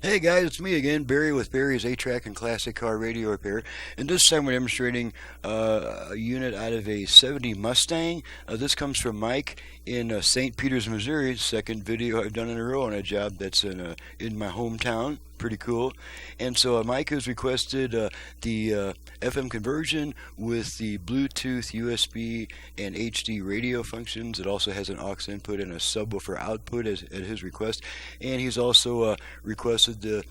Hey guys, it's me again, Barry with Barry's 8-Track and Classic Car Radio Repair. And this time we're demonstrating a unit out of a 70 Mustang. This comes from Mike in St. Peters, Missouri. Second video I've done in a row on a job that's in my hometown. Pretty cool. And so Mike has requested the FM conversion with the Bluetooth, USB, and HD radio functions. It also has an aux input and a subwoofer output at his request. And he's also requested the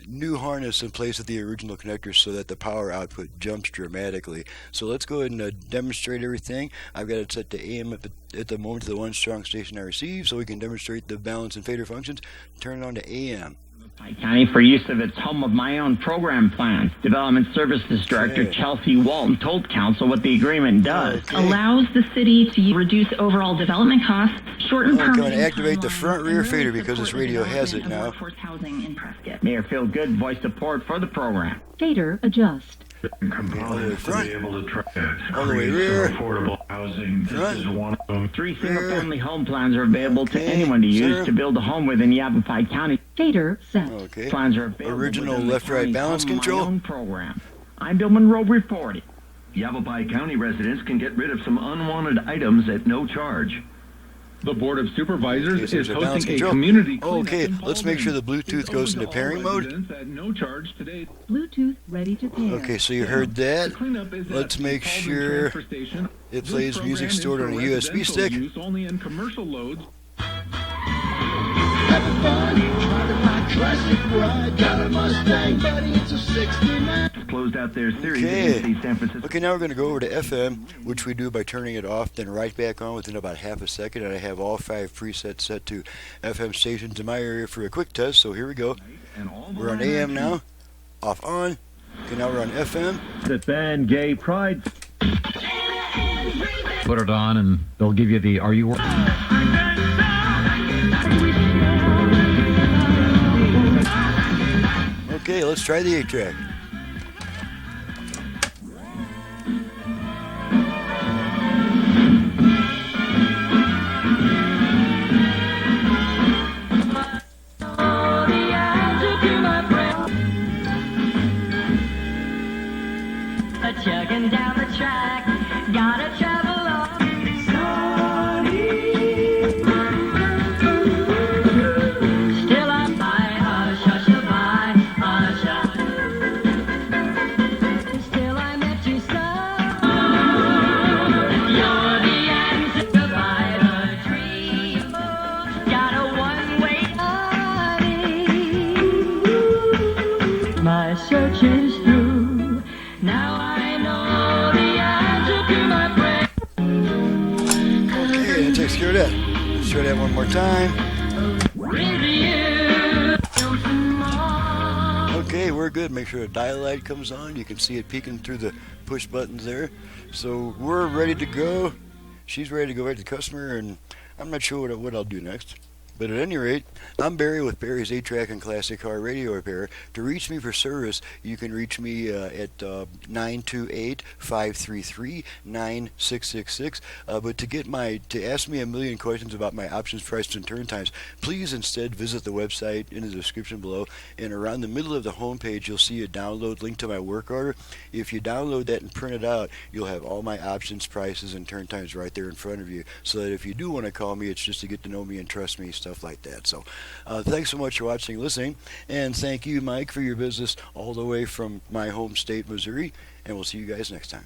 new harness in place of the original connectors so that the power output jumps dramatically. So let's go ahead and demonstrate everything. I've got it set to AM at the moment to the one strong station I receive, so we can demonstrate the balance and fader functions. Turn it on to AM. County for use of its home of my own program plan. Development Services Director Chelsea Walton told Council what the agreement does. Allows the city to reduce overall development costs, shorten I'm going to activate the front rear fader because this radio has it now. Mayor Phil Good voiced support for the program. Fader adjust. Components to be able to try all the way rear, affordable housing. This is one of them. 3 single-family home plans are available to anyone to use to build a home within Yavapai County. Fader set. Okay. Plans are available Original within the left-right county's balance Home of My control. Own program. I'm Bill Monroe reporting. Yavapai County residents can get rid of some unwanted items at no charge. The Board of Supervisors is balance hosting a control. community Okay, cleanup in let's make sure the Baldwin. Bluetooth It's goes open into to all pairing mode. residents at no charge today. Bluetooth ready to pair. Okay, so you heard that. The cleanup is Let's at make Baldwin sure Transfer Station. it This plays program music is stored for on a USB residential stick. Use only in commercial loads. Having fun, driving my classic ride. Got a Mustang, buddy, it's a 69. Closed out their series Okay. against the San Francisco. Okay, now we're going to go over to FM, which we do by turning it off, then right back on within about half a second. And I have all 5 presets set to FM stations in my area for a quick test. So here we go. And all We're on AM now. Off on. Okay, now we're on FM. The band Gay Pride. Put it on and they'll give you the Are You Okay, let's try the 8-track. Chugging down the track, gotta travel on. Still I'm by, hush, hush, by, hush, hush. Still I'm at your side. You're the answer to my dream. Got a one-way body. My search is through. Now I know the answer to my prayer. Okay, that takes care of that. Let's try that one more time. Okay, we're good. Make sure the dial light comes on. You can see it peeking through the push buttons there. So we're ready to go. She's ready to go right to the customer, and I'm not sure what I'll do next. But at any rate, I'm Barry with Barry's 8-Track and Classic Car Radio Repair. To reach me for service, you can reach me at 928-533-9666. But to ask me a million questions about my options, prices, and turn times, please instead visit the website in the description below. And around the middle of the homepage, you'll see a download link to my work order. If you download that and print it out, you'll have all my options, prices, and turn times right there in front of you. So that if you do want to call me, it's just to get to know me and trust me, stuff like that. So thanks so much for watching and listening, and thank you, Mike, for your business all the way from my home state, Missouri, and we'll see you guys next time.